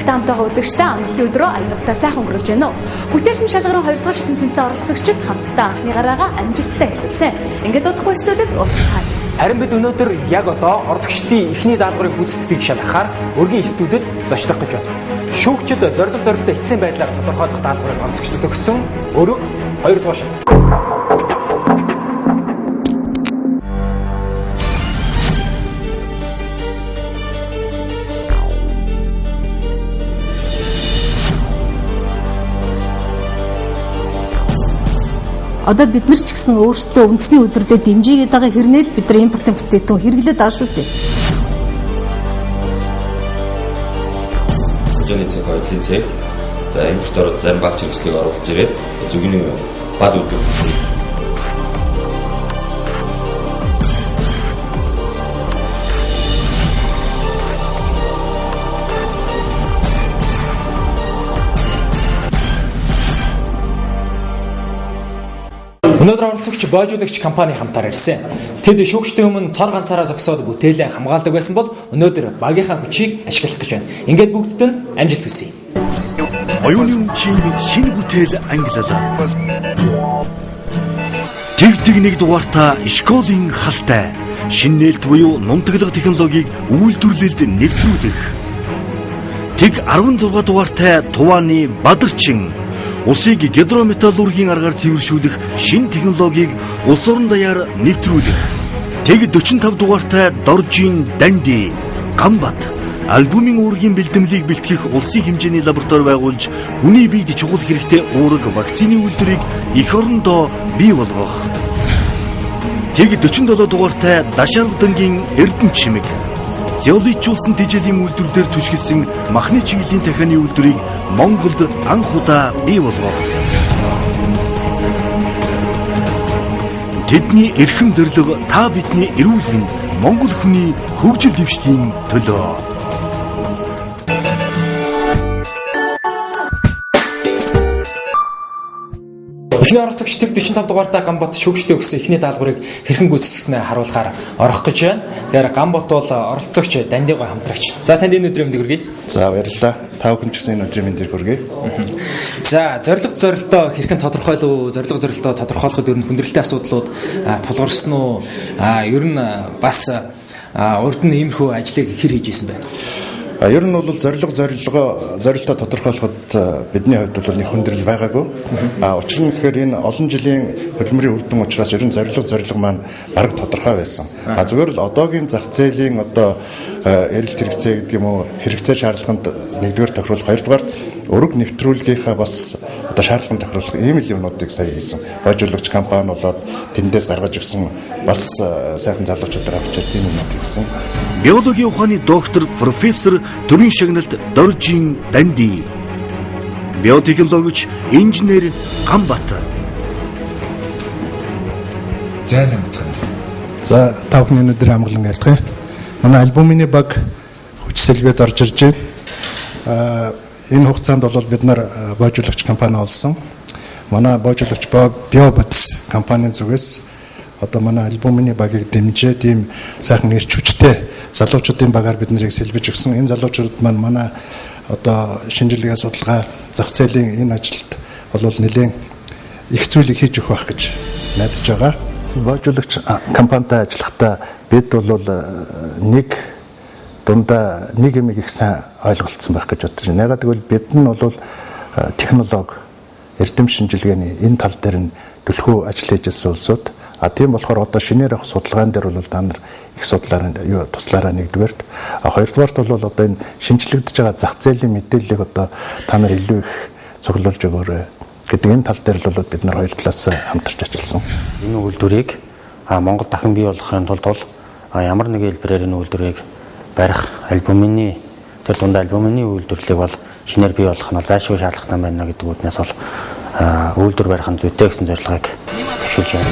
үзэгчтэй хамтдаа үзэгчтэй амралтын өдрөө аяндагтай сайхан өнгөрүүлж байна уу? Бүтээлч шалгаран 2 дугаар шатны тэнцээ оролцогчид хамтдаа анхны гараагаа амжилттай эхлүүлсэн. Ингээд удахгүй студид уулзцгаая. Харин бид өнөөдөр яг одоо оролцогчдын эхний даалгаврын гүйцэтгэлийг шалгахаар өргөн студид зочлох гэж байна. Шүүгчид зорилготой эцсийн байдлаар тодорхойлох даалгаврыг оролцогчдод өгсөн. Өөрөө 2 дугаар шат. Одоо бид нар ч гэсэн өөрсдөө үндэсний үйлдвэрлэлд дэмжигээд байгаа хэрнээ л бид нар импортын бүтээгдэхүүн хэрэглээд байгаа шүү дээ. Хожооны цэг, хойдлын цэг, за импорторууд зарим баг хэрэгслийг оруулж ирээд зөвгний бал үйлдвэрлэлийг Өнөөдөр оролцогч боожуулагч компани хамтаар ирсэн. Тэд шүүгчдийн өмнө цор ганцаараа зогсоод бүтээлээ хамгаалдаг байсан бол өнөөдөр багийнхаа хүчийг ашиглах гэж байна. Ингээд бүгдд нь амжилт хүсье. Оюуны өмчийн шинэ бүтээл ангиллалаа. Тэгдэг нэг дугаартаа школын халтай шинэ нээлт буюу нунтаглах технологиг үйлдвэрлэлд нэвтрүүлэх. Тэг 16 дугаартай Тувааны Бадарчин усыг гидрометаллургийн аргаар цэвэршүүлэх шинэ технологиг улс орон даяар нэвтрүүлэх. Тэг 45 дугаартай Доржийн Данди Гамбат альбомын уургийн бэлтгэлийг бэлтгэх улсын хэмжээний лаборатори байгуулж хүний биед чухал хэрэгтэй уурэг вакцины үйлдвэрийг эх орондоо бий болгох. Тэг 47 дугаартай Дашарвдангийн Эрдэнэ чимэг зеоличулсан тэжээлийн үйлдвэрээр түшгэлсэн махны чиглэлийн дахианы үйлдвэрийг Монголд анх удаа бий болгох. Тэдний эрхэм зорилго та бидний эрүүл мэнд, Монгол хүний хөгжил дэвшлийн төлөө. Эхний оролцогчдыг 45 дугаартай Гамбот шүүгчтэй өгсөн эхний даалгаврыг хэрхэн гүйцэтгснээ харуулахаар орох гэж байна. Тэгэхээр Гамбот бол оролцогч Дандиго хамтрагч. За танд энэ өдрийн мэндийг хүргэе. За баярлалаа. Та бүхэн ч гэсэн энэ өдрийн мэндийг хүргэе. За зорилгоо хэрхэн тодорхойлов? Зорилгоо тодорхойлоход ер нь хүндрэлтэй асуудлууд тулгарсан уу? Ер нь бас урд нь иймэрхүү ажлыг хэр хийж исэн байна? Ер нь бол зорилгоо тодорхойлоход бидний хувьд бол нэг хүндрэл байгаагүй. Учир нь гэхээр энэ олон жилийн хөдөлмөрийн үр дүн учраас ер нь зорилго маань бараг тодорхой байсан. Зүгээр л одоогийн зах зээлийн эрэлт хэрэгцээ гэдэг юм уу хэрэгцээ шаардлаганд нэгдүгээр тохируулах, хоёрдугаар өрөг нэвтрүүлгийнхаа бас шаардлаганд тохируулах ийм л юмнуудыг сая хийсэн. Боожуулагч компани болоод тэндээс гаргаж өгсөн бас сайхан залуучуудаар авчирч тийм юмнууд хийсэн. Биологийн ухааны доктор профессор төрийн шагналт Доржийн Данди, биотехнологич инженер Гамбат. За та бүхний өнөөдөр амгалан айлтгая. Манай альбомын баг хүч сэлбэд орж ирж байна. Энэ хугацаанд бол бид нар боожуулагч компани олсон. Манай боожуулагч Биоботс компанийн зүгээс одоо манай альбомын багийг дэмжиж тийм сайхан эрч хүчтэй залуучуудын багаар бид нарыг сэлбэж өгсөн. Энэ залуучууд манай одоо шинжилгээ судалгаа зах зээлийн энэ ажилд бол нэлээд их зүйлийг хийж өгөх байх гэж найдаж байгаа. Боожуулагч компанитай ажиллахдаа бид бол дундаа нэг юм их сайн ойлголцсон байх гэж бодож байна. Ягаад гэвэл бид нь бол технологи, эрдэм шинжилгээний энэ тал дээр нь төлхөө ажил хийж ирсэн улсууд. Тийм болохоор одоо шинээр авах судалгаан дээр бол та нар их туслаараа нэгдүгээрт, хоёрдугаарт бол одоо энэ шинжлэгдэж байгаа зах зээлийн мэдээллийг одоо та нар илүү их цуглуулж өгөөрэй гэдэг энэ тал дээр л бид нар хоёр талаас хамтарч ажилласан. Энэ үйлдвэрийг Монгол дахин бий болгохын тулд ямар нэг хэлбэрээр энэ үйлдвэрийг барих альбомын тэр дундаа альбомын үйлдвэрлэлийг бол шинээр бий болгох нь зайлшгүй шаардлагатай байна гэдэг үднээс бол үйлдвэр барих нь зүйтэй гэсэн зорилгыг төвшүүлж байна.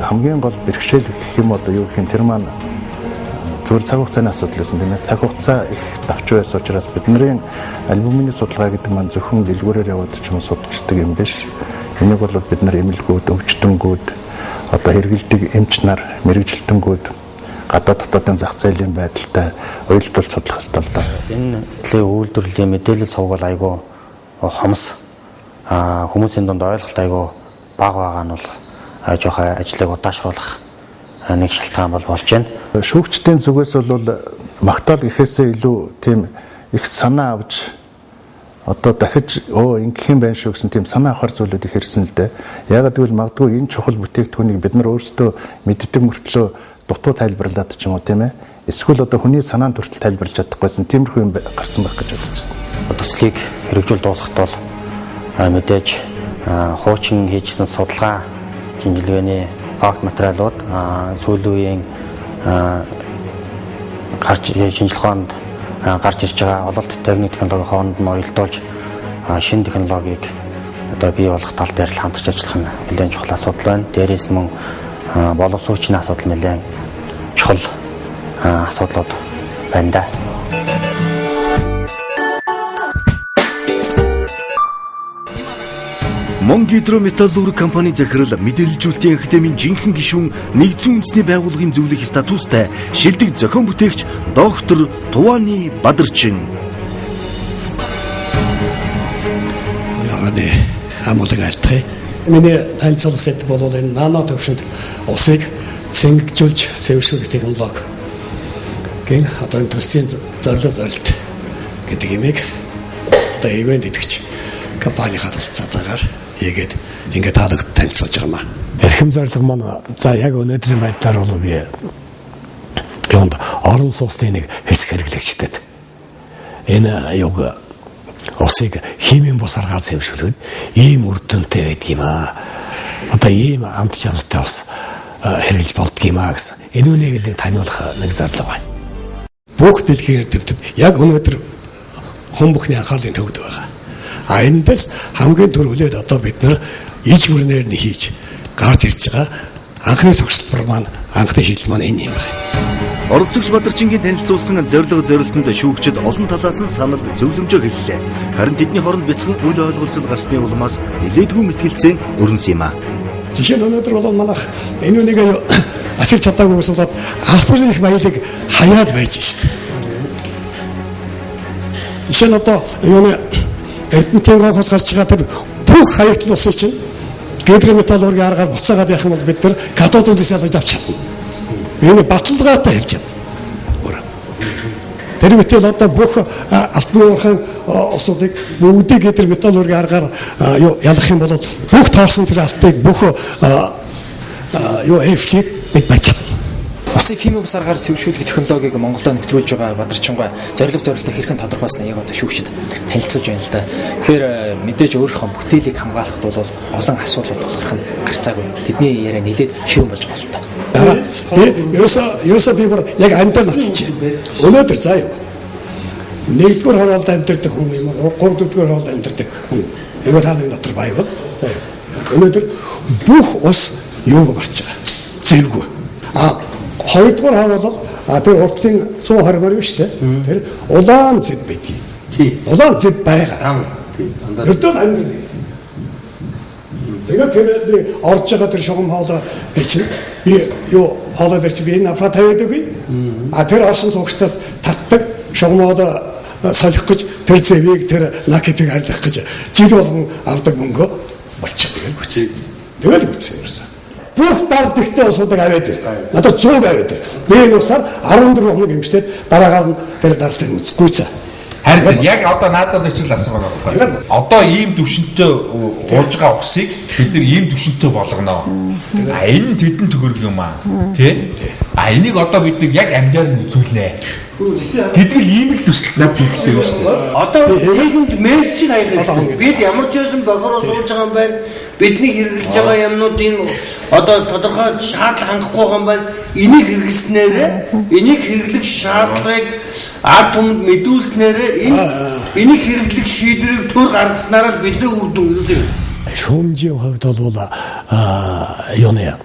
Хамгийн гол бэрхшээл гэх юм одоо юу гэх юм тэр маань зөвхөн цаг хугацааны асуудал байсан тийм ээ. Цаг хугацаа их давч байсан учраас бидний альбомын судалгаа гэдэг маань зөвхөн дэлгүүрээр яваад ч юм судалждаг юм биш. Энийг бол бид нар эмнэлгүүд, өвчтөнгүүд, одоо хэрэгэлдэг эмч нар, мэрэгжилтэнгүүд гадаад дотоодын зах зээлийн байдалтай уялдуулж судлах ёстой л доо. Энэ төлөв үйлдвэрлэлийн мэдээлэл сувг бол айгүй хомс. Хүмүүсийн дунд ойлголт айгүй бага байгаа нь бол жоох ажлыг удаашруулах нэг шалтгаан болж байна. Шүүгчдийн зүгээс бол магтаал гэхээсээ илүү тийм их санаа авч одоо дахиж ингэх юм байна шүү гэсэн тийм санаа авахар зүйлүүд их ирсэн л дээ. Ягаад гэвэл магадгүй энэ чухал бүтээгдэхүүнийг бид нар өөрсдөө мэддэг мөртлөө дутуу тайлбарлаад ч юм уу тийм ээ. Эсвэл одоо хүний санаанд хүртэл тайлбарлаж чадахгүйсэн тиймэрхүү юм гарсан байх гэж бодож байна. Төслийг хэрэгжүүл дуусгахад бол мэдээж хуучин хийжсэн судалгаа шинжилгээний факт материалууд сүүлийн үеийн шинжилгээнд гарч ирж байгаа ололт техник технологийн хооронд нь уялдуулж шинэ технологиг одоо бий болгох тал дээр л хамтарч ажиллах нь нэлээд чухал асуудал байна. Дээрээс мөн боловсруучны асуудал нэлээд чухал асуудлууд байна да. Монгидрометаллург компани захирал мэдээлэлжүүлэлтийн академийн жинхэнэ гишүүн нэгдсэн үндэсний байгууллагын зөвлөх статустай шилдэг зохион бүтээгч доктор Туваны Бадарчин. Яагаад хамгаалаг альтгий. Миний танилцуулах сэт бол энэ нано төвшөнд усыг цэнгэгжүүлж цэвэршүүлэх технологи. Гэн одоо энэ төслийн зорилт гэдэг юмыг одоо ивент идэвч компани хадгалцаагаар хийгээд ингээд таадагт танилцуулж байгаа маа. Эрхэм зорилго маань за яг өнөөдрийн байдлаар бол би юунд орон сууцны нэг хэсэг хэрэглэгчтэй. Энэ юг усыг химийн бус аргаар цэвэршүүлээд ийм үр дүнтэй байдаг юм аа. Одоо ийм амт чанартай ус хэрэглэж болдго юм аа гэсэн. Энэ үнийг нэг таниулах нэг зорилго байна. Бүх дэлхийн эрдэмтэд яг өнөөдөр хүн бүхний анхааллын төвд байгаа. Эндээс хамгийн түрүүлээд одоо бид нар иж бүрнээр нь хийж гарч ирж байгаа анхны тогтолцоор маань анхны шийдэл маань энэ юм байна. Оролцогч Бадарчингийн танилцуулсан зорилтонд шүүгчид олон талаас нь санал зөвлөмжөө хэллээ. Харин тэдний хооронд бяцхан үл ойлголцол гарсны улмаас нэлээдгүй мэтгэлцэн өрнөс юм а. Жишээ нь өнөөдөр бол манайх энэ үнийг ашиглаж чадаагүйгээс болоод Австралийн их баялаг хаяад байж шít. Жишээ нь одоо юуны Эрдэнтийн гонхоос гарч байгаа тэр бүх хаягдл усын чинь гидрометаллургийн аргаар буцаагаад явах юм бол бид нар катодын зэсэлж авч чадна. Энэ баталгаатай хэлж байна. Тэр мэтэл одоо бүх алтан усуудыг бүгдийг гидрометаллургийн аргаар ялах юм бол бүх тоосон зэрэг бүх эфлийг бид барьж чадна. Усыг химийн бус аргаар цэвэршүүлэх технологиг Монголд нэвтрүүлж байгаа Бадарчингаа зорилттой хэрхэн тодорхойлсноо яг одоо шүүгчид танилцуулж байна л да. Тэгэхээр мэдээж өөрийнхөө бүтээлийг хамгаалахд бол олон асуудлууд тулгарх нь гарцаагүй. Тэдний яриа нэлээд ширүүн болж байгаа л та. Ерөөсөө би бүр яг амтал баталж байна. Өнөөдөр заа юу. Нэгдүгээр хороолд амьдардаг хүн юм уу? Гуравдугаар хороолд амьдардаг хүн. Энэ тааны дотор байвал заа юу. Өнөөдөр бүх ус юу гарч байгаа. Зэрэггүй. Хоёрдугаар хороол тэр уртлын 120 мөр биш үү? Тэр улаан зэв байдаг. Улаан зэв байгаа. Өртөө амьд. Тэгээд тэр орж байгаа тэр шугам хоолой бичиг би юу хоолой бичиг би нафра тавиад үгүй. Тэр орсон суугчдаас татдаг шугам хоолой солих гэж тэр зэвийг тэр накипийг харьлах гэж жил болгон авдаг мөнгө болчихдог л хүч. Тэгэл хүч юмсан. Бүх дард ихтэй усуудыг аваад ир. Надад 100 аваад ир. Би энэ усаар 14 хоног эмчтэд дараагаар нь тэр дарлыг үзэхгүйцээ. Харин яг одоо надад нэг чиг асуух байна. Одоо ийм төвшөнтэй ууж байгаа усыг бид нар ийм төвшөнтэй болгоно. Энэ тэдэн төгөрг юм аа. Тэ? Энийг одоо бид нар яг амжаар нь үзүүлнэ. Тэдгэл ийм их төсөл над зэрэгтэй юм шүү дээ. Одоо хэлэнд мессеж хаягдсан. Бид ямар ч байсан бохороо сууж байгаа юм байна. Бидний хэрэгжилж байгаа юмнууд энэ одоо тодорхой шаардлага хангахгүй байгаа юм байна. Энийг хэрэглэснээр энийг хэрэглэх шаардлагыг ард түмэнд мэдүүлснээр энийг хэрэглэх шийдвэрийг төр гаргаснаар л бидний үр дүн ерөөсөө шүүмжийн хувьд бол юуны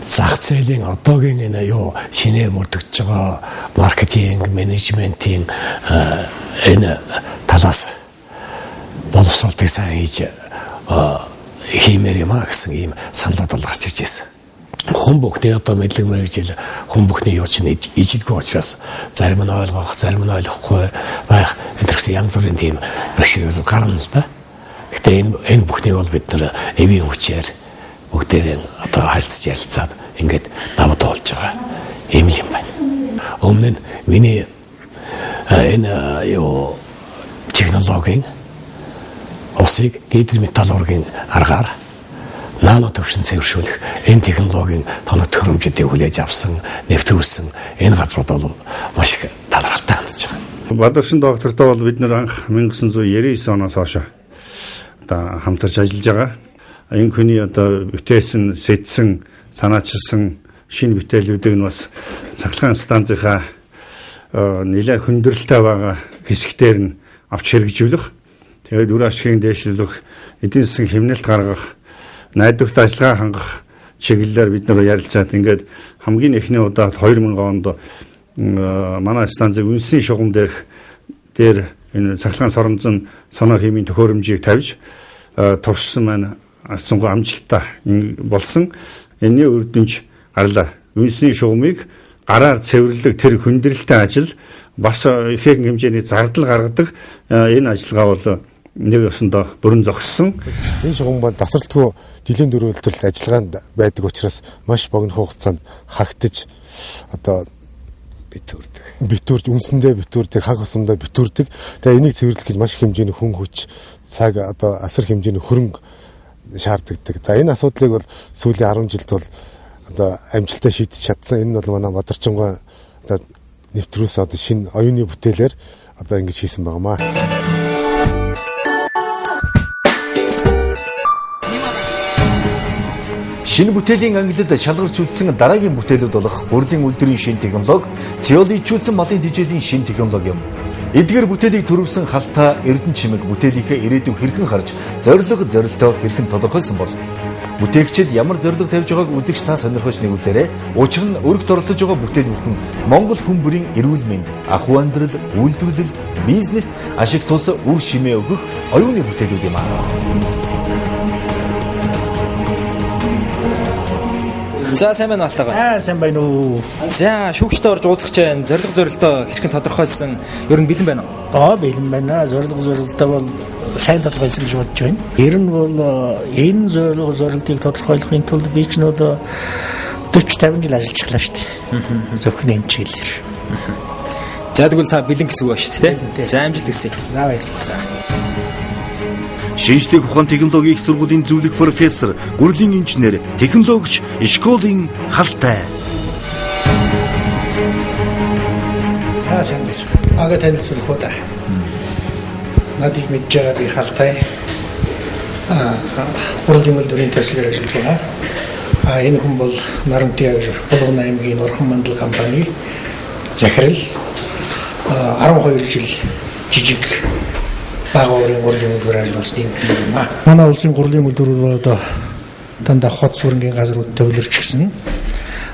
зах зээлийн одоогийн энэ юу шинээр мөрдөгдөж байгаа маркетинг, менежментийн энэ талаас боловсролтыг сайн хийж хиймээр юм а гэсэн ийм саналууд бол гарч ирж байсан. Хүн бүхний одоо мэдлэг мэргэжил хүн бүхний юу ч ижидгүй учраас зарим нь ойлгох, зарим нь ойлгохгүй байх энэ гэсэн янз бүрийн тийм бэрхшээлүүд гарна л да. Гэтэ энэ бүхний бол бид нар эвийн хүчээр бүгдээрээ одоо харилцаж ярилцаад ингээд давуу тоолж байгаа юм байна. Өмнө нь миний энэ юу технологийн усыг гидр металл ургийн аргаар нано төвшин цэвэршүүлэх энэ технологийн тоног төхөөрөмжүүдийг хүлээж авсан, нэвтрүүлсэн энэ газрууд бол маш их талархалтай хандж байгаа. Бадарчин доктортой бол бид нэр анх 1999 оноос хойш одоо хамтарч ажиллаж байгаа. Энэ хүний одоо бүтээсэн, сэтсэн, санаачилсан шинэ бүтээлүүдийг нь бас цахилгаан станцынхаа нэлээд хүндрэлтэй байгаа хэсэгтэр нь авч хэрэгжүүлэх, тэгээд үр ашигын дээшлүүлэх, эдийн засгийн хэмнэлт гаргах, найдварт ажиллагаа хангах чиглэлээр бид нар ярилцаад ингээд хамгийн эхний удаад 2000 онд манай станцыг үндэсний шугам дээр энэ цахилгаан соромзон соноо химийн төхөөрөмжийг тавьж туршсан маань арцсангүй амжилттай болсон. Энэний үр дүнж гарлаа. Үндэсний шугамыг гараар цэвэрлэх тэр хүндрэлтэй ажил бас ихээхэн хэмжээний зардал гаргадаг энэ ажиллагаа бол нэг ёсондоо бүрэн зогссон. Энэ шугамбанд тасралтгүй жилийн дөрвөлтөлд ажиллагаанд байдаг учраас маш богино хугацаанд хагтаж одоо битүүрж үнсэндээ битүүрдэг, хаг усандаа битүүрдэг. Тэгээ энийг цэвэрлэх гэж маш их хэмжээний хүн хүч, цаг одоо асар хэмжээний хөрөнгө шаарддаг. За энэ асуудлыг бол сүүлийн 10 жилд бол одоо амжилттай шийдэж чадсан. Энэ бол манай Бадарчингой одоо нэвтрүүлсэн одоо шинэ оюуны бүтээлээр одоо ингэж хийсэн байнамаа. Шинэ бүтээлийн ангилалд шалгарч үлдсэн дараагийн бүтээлүүд болох гурилын үйлдвэрийн шинэ технологи, цеоличүүлсэн малын тижээлийн шинэ технологи юм. Эдгээр бүтээлийг төрөвсөн халтаа Эрдэнэ чимэг бүтээлийнхээ ирээдүйг хэрхэн харж, зорилтоо хэрхэн тодорхойлсон бол бүтээгчид ямар зорилго тавьж байгааг үзэгч та сонирхож нэг үзээрэй. Учир нь өргөд оролцож байгаа бүтээл бүхэн Монгол хүн бүрийн эрүүл мэнд, ахуй амьдрал, үйлдвэрлэл, бизнест ашиг тус үр шимээ өгөх оюуны бүтээлүүд юм аа. За сайн байна алтайгаа. Сайн байна уу. За шүүгчтэй орж уулзах чинь зорилтоо хэрхэн тодорхойлсон ер нь бэлэн байна уу? Бэлэн байна. Зорилтоо бол сайн тодорхойлсон гэж бодож байна. Ер нь бол энэ зорилтыг тодорхойлохын тулд би ч нөө 40-50 жил ажиллаж эхлэв шүү дээ. Зөвхөн энэ чиглэлээр. За тэгвэл та бэлэн гэсэн үг ба шүү дээ. За амжилт хүсье. За баярлалаа. За. Шинжлэх ухаан технологийн их сургуулийн зөвлөх профессор, гурилын инженер, технологич Школийн Халтай. Сайн байна. Ага танилцуулах уу да. Надыг мэдж байгаа би Халтай. Гурилын үйлдвэрийн төслөөр ажиллаж байгаа. Энэ хүн бол Наранти гэж Булган аймгийн Орхон мандал компани захирал 12 жил жижиг багуурын гурилын үйлдвэр ажилласан юм байна. Манай улсын гурилын үйлдвэр бол одоо дандаа хот сүрэнгийн газрууд төвлөрч гисэн.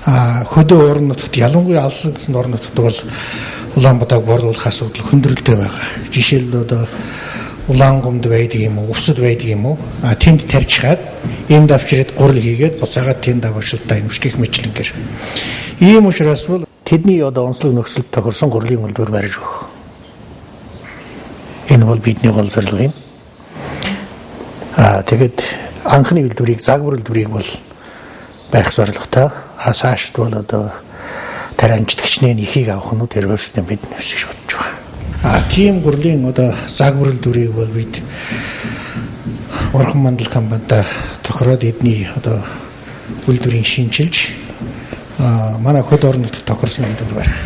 Хөдөө орон нутгад ялангуяа алсан гэсэн орон нутгад бол Улаанбаатарыг борлуулах асуудал хүндрэлтэй байгаа. Жишээлбэл одоо Улаангомд байдаг юм уу, Увсад байдаг юм уу? Тэнд тарьж хаад энд авчирээд гурил хийгээд буцаагаад тэнд аваашилтаа юмшгих мэтлэнгээр. Ийм учраас бол тэдний одоо онцлог нөхцөлд тохирсон гурилын үйлдвэр барьж өгөх. Энэ бол бидний гол зорилго юм. Тэгээд анхны үйлдвэрийг загвар үйлдвэрийг бол барих зорилготой. Цаашд бол одоо тарианчдагчны ихийг авах нь тэр өөрсдөө бид нэвсэж бодож байгаа. Тийм гурилын одоо загвар үйлдвэрийг бол бид Орхон мандал компанитай тохироод эдний одоо үйлдвэрийг шинжилж манай хөд орон нутгад тохирсон үйлдвэр барих.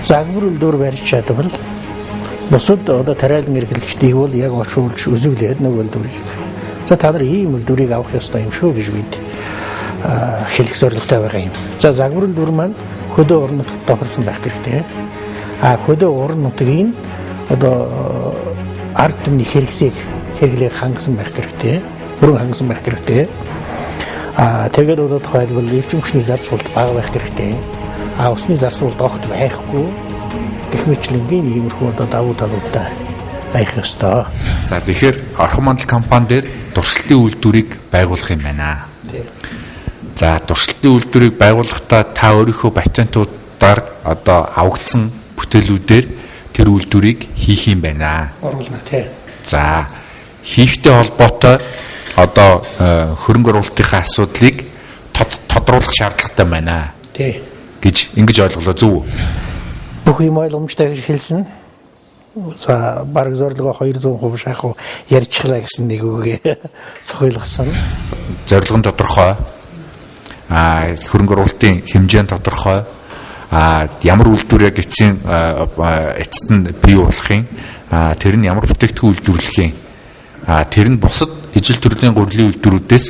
Загвар үйлдвэр барьж чадвал бусад одоо тариалан эрхлэгчдийг бол яг очуулж үзүүлээд нэг үйлдвэрийг. За та нар ийм үйлдвэрийг авах ёстой юм шүү гэж бид хэлэх зорилготой байгаа юм. За загвар үйлдвэр маань хөдөө орон нутгад тохирсон байх хэрэгтэй. Хөдөө орон нутгийн одоо ард түмний хэрэглээг хангасан байх хэрэгтэй. Бүрэн хангасан байх хэрэгтэй. Тэгээд одоо тухайлбал эрчим хүчний зар суралт бага байх хэрэгтэй. Усны зар суралт огт байхгүй. Гэх мэтлэнгийн иймэрхүү одоо давуу талуудтай байх ёстой. За тэгэхээр Орхон мандал компани дээр дурсалтын үйлдвэрийг байгуулах юм байна. За дурсалтын үйлдвэрийг байгуулахдаа та өөрийнхөө патентуудаар одоо авагдсан бүтээлүүдээр тэр үйлдвэрийг хийх юм байна. Оруулна тий. За хийхтэй холбоотой одоо хөрөнгө оруулалтынхаа асуудлыг тодруулах шаардлагатай байна. Тий. гэж ингэж ойлголоо зөв үү? Бүх юм ойлгомжтой гэж хэлсэн. За баг зорилгоо 200% шахуу ярьчихлаа гэсэн нэг үгээ сохийлгасан. Зорилго нь тодорхой. Хөрөнгө оруулалтын хэмжээ нь тодорхой. Ямар үйлдвэрийг эцсийн эцэст нь бий болохын тэр нь ямар бүтээгдэхүүн үйлдвэрлэхийн тэр нь бусад ижил төрлийн гурилын үйлдвэрүүдээс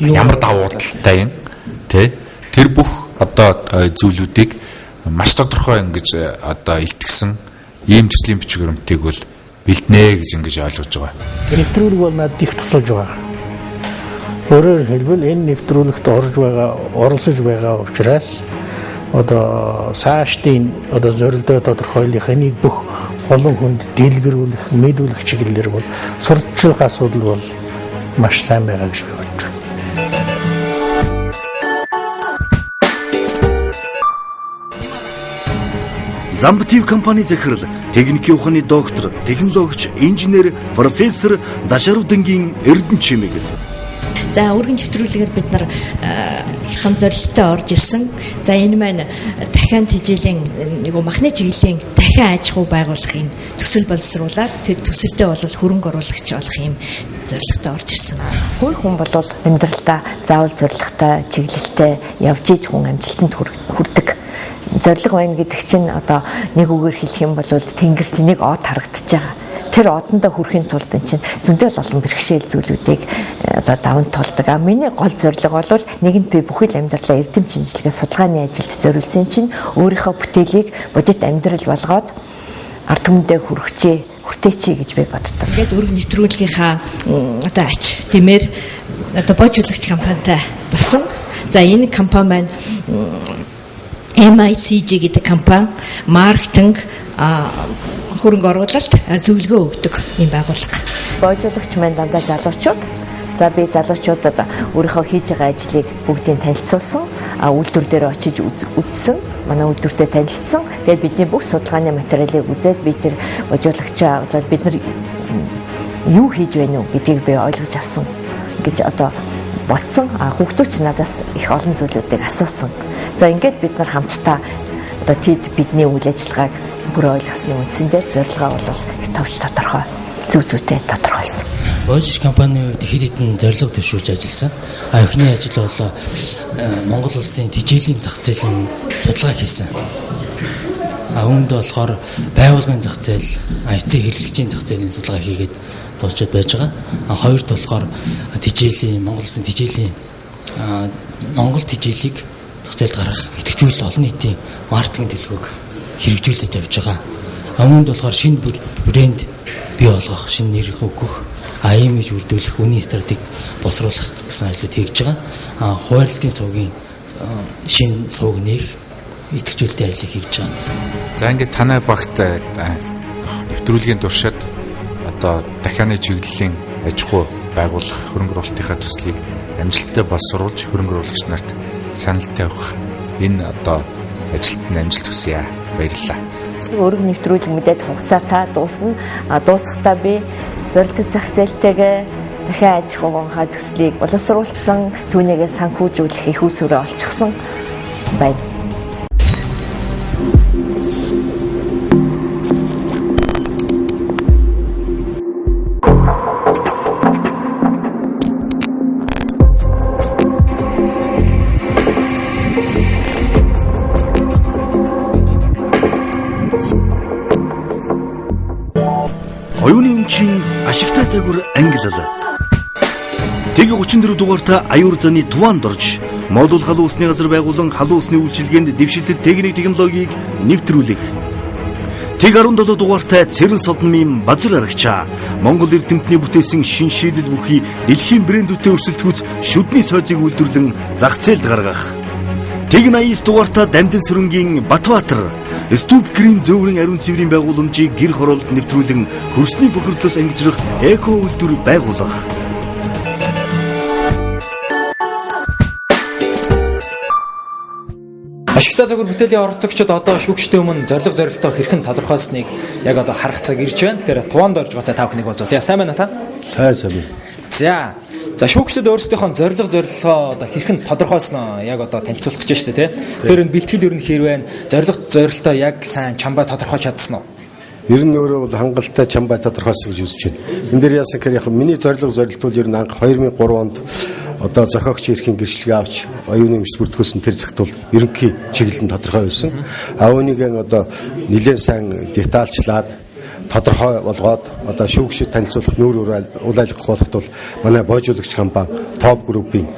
ямар давуу талтай юм тэ тэр бүх одоо зүйлүүдийг маш тодорхой ингэж одоо илтгэсэн ийм төслийн бичиг баримтыг бол бэлднэ гэж ингэж ойлгож байгаа. Нэвтрүүлэг бол надад их тусалж байгаа. Өөрөөр хэлбэл энэ нэвтрүүлэгт оролцож байгаа учраас одоо цаашдын одоо зорилтоо тодорхойлох энийг бүх олон хүнд дэлгэрүүлэх, мэдүүлэх чиглэлээр бол сурталчлах асуудал бол маш сайн байгаа гэж би бодож байна. Замбтив компани захирал, техникийн ухааны доктор, технологич, инженер, профессор Дашарудынгийн Эрдэнэ чимэг. За өргөн нэвтрүүлгээр бид нар их том зорилттой орж ирсэн. За энэ маань дахин тэжээлийн нэг махны чиглэлийн дахин аж ахуй байгуулах юм төсөл боловсруулаад тэр төсөлдөө бол хөрөнгө оруулагч болох юм зорилготой орж ирсэн. Хүн бол амьдралдаа заавал зорилготой, чиглэлтэй явж иж хүн амжилтанд хүрдэг. Зорилго байна гэдэг чинь одоо нэг үгээр хэлэх юм бол тэнгэрт нэг од харагдаж байгаа. Тэр одондоо хүрэхин тулд энэ чинь зөндөл олон бэрхшээл зүйлүүдийг одоо даван тулдаг. Миний гол зорилго бол нэгэнт би бүхэл амьдралаа эрдэм шинжилгээ судалгааны ажилд зориулсан чинь өөрийнхөө бүтээлийг бодит амьдрал болгоод ард түмэндээ хүртээчи гэж би боддог. Ингээд өргөн нэвтрүүлгийнхаа одоо ач тиймэр одоо боожуулагч компанитай болсон. За энэ компани маань MICG гэдэг компани маркетинг хөрөнгө оруулалт зөвлөгөө өгдөг юм байгууллага. Боожуулагч маань дандаа залуучууд. За би залуучуудад өөрийнхөө хийж байгаа ажлыг бүгдийг танилцуулсан. Үйлдвэр дээр очиж үзсэн. Манай үйлдвэртэй танилцсан. Тэгээд бидний бүх судалгааны материалыг үзээд би тэр боожуулагчаа одоо бид нар юу хийж байна уу гэдгийг би ойлгож авсан гэж одоо бодсон. Хүүхдүүч надаас их олон зүйлүүдийг асуусан. За ингээд бид нар хамтдаа одоо тэд бидний үйл ажиллагааг бүр ойлгосны үндсэндээ зорилгоо бол товч тодорхой зөв зүйтэй тодорхойлсон. Боожуулагч компанийн хувьд хэд хэдэн зорилго төвшүүлж ажилласан. Эхний ажил бол Монгол улсын тэжээлийн зах зээлийн судалгаа хийсэн. Үүнд болохоор байгууллагын зах зээл, эцсийн хэрэглэгчийн зах зээлийн судалгаа хийгээд дуусчод байж байгаа. Хоёрт болохоор тэжээлийн Монгол улсын тэжээлийн Монгол тэжээлийг зах зээлд гаргах, идэвхжүүлэлт олон нийтийн маркетинг төлөвлөгөөг хэрэгжүүлээд явж байгаа. Үүнд болохоор шинэ брэнд бий болгох, шинэ нэр өгөх, имиж үрдүүлэх, үнийн стратеги боловсруулах гэсэн ажлууд хийж байгаа. Хуваарлтын сувгийн шинэ сувг нээх, идэвхжүүлэлтийн ажлыг хийж байгаа. За ингээд танай багт нэвтрүүлгийн туршид одоо дахианы чиглэлийн аж ахуй байгуулах, хөрөнгө оруулалтынхаа төслийг амжилттай боловсруулж хөрөнгө оруулагч нарт санал тавих энэ одоо ажилд нь амжилт хүсье. Баярлалаа. Өргөн нэвтрүүлэг мэдээж хугацаатай дуусна. Дуусахдаа би зорилт зах зээлтэйгээ дахин аж ахуйнхаа төслийг боловсруулсан, түүнийгээ санхүүжүүлэх их усүрээ олчихсан байна. Оюуны өмчийн ашигтай загвар ангилал. Тэг 34 дугаартай аюур заны туваанд орж, модуль халуун усны газар байгуулан халуун усны үйлчилгээнд дэвшилтэт техник технологиг нэвтрүүлэх. Тэг 17 дугаартай цэрэн соднмын базар арагчаа Монгол эрдэмтний бүтээсэн шин шийдэл бүхий дэлхийн брэндүүдтэй өрсөлдөхүйц шүдний сойзыг үйлдвэрлэн зах зээлд гаргах. Тэг 89 дугаартай Дамдын сүрэнгийн Батбаатар Ступ Грин зөөврийн ариун цэврийн байгууламжийг гэр хороолт нэвтрүүлэн хөрсний бохирдлоос ангижрах эко үйлдвэр байгуулах. Ашигтай загвар бүтээлийн оролцогчид одоо шүүгчдийн өмнө зорилготой хэрхэн тодорхойлсныг яг одоо харах цаг ирж байна. Тэгэхээр Туван дорж готой та бүхнийг болзуулъя. Сайн байна уу та? Сайн. За шүүгчдүүд өөрсдийнхөө зорилгоо одоо хэрхэн тодорхойлсноо яг одоо танилцуулах гэж штэ тий. Тэгэхээр энэ бэлтгэл ер нь хэрвээ зорилготой яг сайн чамбай тодорхойлж чадсан уу? Ер нь өөрөө бол хангалттай чамбай тодорхойлсон гэж үзэж байна. Энд дээр яасан гэхээр яг миний зорилтууд ер нь анх 2003 онд одоо зохиогч эрхийн гэрчлэгээ авч оюуны өмчт бүртгүүлсэн тэр цагт бол ерөнхий чиглэл нь тодорхой байсан. Үүнийг одоо нэлээд сайн детальчлаад тодорхой болгоод одоо шүүгчид танилцуулах нүүр уул айлгах болохт бол манай боожуулагч компани топ группийн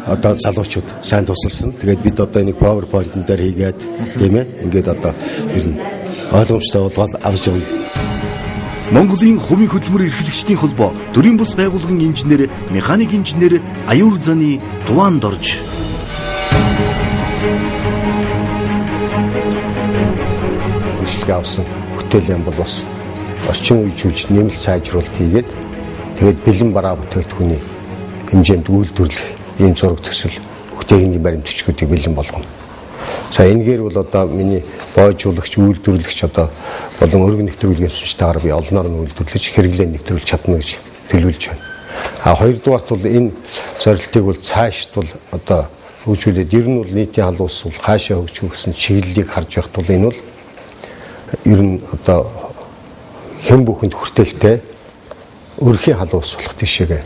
одоо залуучууд сайн тусалсан. Тэгээд бид одоо энийг PowerPoint-ын дээр хийгээд тийм ээ ингээд одоо ер нь ойлгомжтой болгоод авч явна. Монголын хувийн хөдөлмөр эрхлэгчдийн холбоо төрийн бус байгууллагын инженер, механик инженер Аюур заны Туван дорж. Хөшлөг авсан бүтээлийн бол бас орчин үеийн жүжиг нэмэлт сайжруулалт хийгээд тэгээд бэлэн бараа бүтээгдэхүүний хэмжээнд үйлдвэрлэх ийм зураг төсөл бүтээгдэхүүний баримтчгуудыг бэлэн болгоно. За энэгээр бол одоо миний боожуулагч, үйлдвэрлэгч одоо болон өргөн нэвтрүүлгийн сүнжтэйгээр би олноор нь үйлдвэрлэж хэрэглээ нэвтрүүлж чадна гэж төлөвлөж байна. Хоёрдугаарт бол энэ зорилтыг бол цаашд бол одоо хөгжүүлээд ер нь бол нийтийн халуун ус бол хаашаа хөгжих гэсэн чиглэлийг харж байхад бол энэ бол ер нь одоо хэн бүхэнд хүртээлтэй өрхийн халуун ус болох тийшээгээ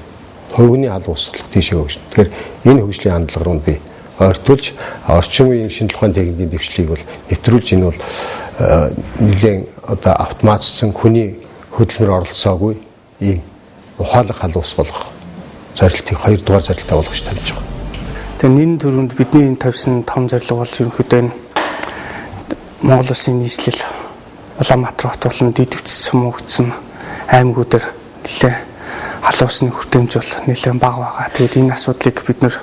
хувийн халуун ус болох тийшээгээ хөгжнө. Тэгэхээр энэ хөгжлийн хандлага руу би ойртуулж орчин үеийн шинжлэх ухааны техникийн дэвшлийг бол нэвтрүүлж энэ бол нэлээд одоо автоматжсан хүний хөдөлмөр оролцоогүй ийм ухаалаг халуус болгох зорилтыг хоёрдугаар зорилттой болгож тавьж байгаа. Тэгээ нэн төрөнд бидний энэ тавьсан том зорилго бол ерөнхийдөө энэ Монгол Улсын нийслэл Улаанбаатар хот болон дэд үтс цөмөгдсөн аймагуудаар нэлээд халуусны хүртээмж бол нэлээд бага байгаа. Тэгээд энэ асуудлыг бид нэр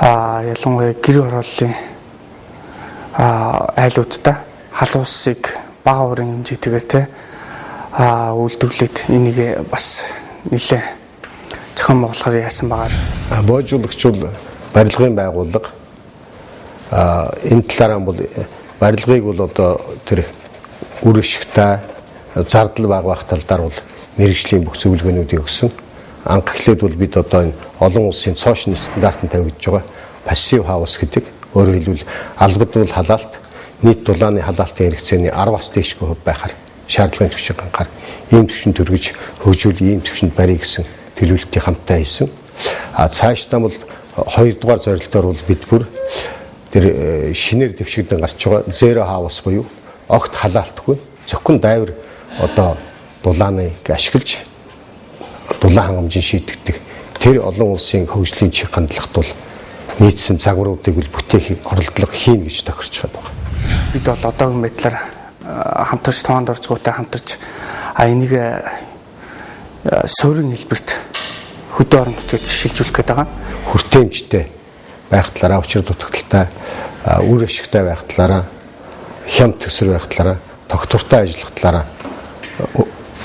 ялангуяа гэр хорооллын айлуудтай халуусыг бага урын хэмжээтэйгээр үйлдвэрлээд энийг бас нэлээд зохион байгуулахаар яасан байгаа. Боожуулагч бол барилгын байгууллага. Энэ талаараа бол барилгыг бол одоо тэр үр ашигтай зардал бага байх талдаар бол мэргэжлийн бүх зөвлөгөөнүүдийг өгсөн. Анх эхлээд бол бид одоо энэ олон улсын цоошны стандартанд тавигдж байгаа пассив хаус гэдэг. Өөрөөр хэлбэл албад нь халаалт, нийт дулааны халаалтын хэрэгцээний 10-аас дээшгүй хувь байхаар шаардлагын түвшин гангаар ийм түвшин төргөж хөгжүүл ийм түвшинд барья гэсэн төлөвлөлтийг хамтдаа хийсэн. Цаашдаа бол хоёрдугаар зорилтоор бол бид бүр тэр шинээр дэвшигдэн гарч байгаа зеро хаус буюу огт халаалтгүй зөвхөн дайвар одоо дулааныг ашиглаж дулаан хангамжийг шийдэгдэг тэр олон улсын хөгжлийн чиг хандлагт бол нийцсэн загваруудыг бол бүтээхийг оролдлого хийн гэж тохирч байгаа. Бид бол одоогийн байдлаар хамтарч Туван доржгоотой хамтарч энийг суурин хэлбэрт хөдөө орон нутгад шилжүүлэх гээд байгаа. Хүртээмжтэй байх талаараа, учир дутагдaltaй, үр ашигтай байх талаараа, хямд төсөр байх талаараа, тогтвортой ажиллах талаараа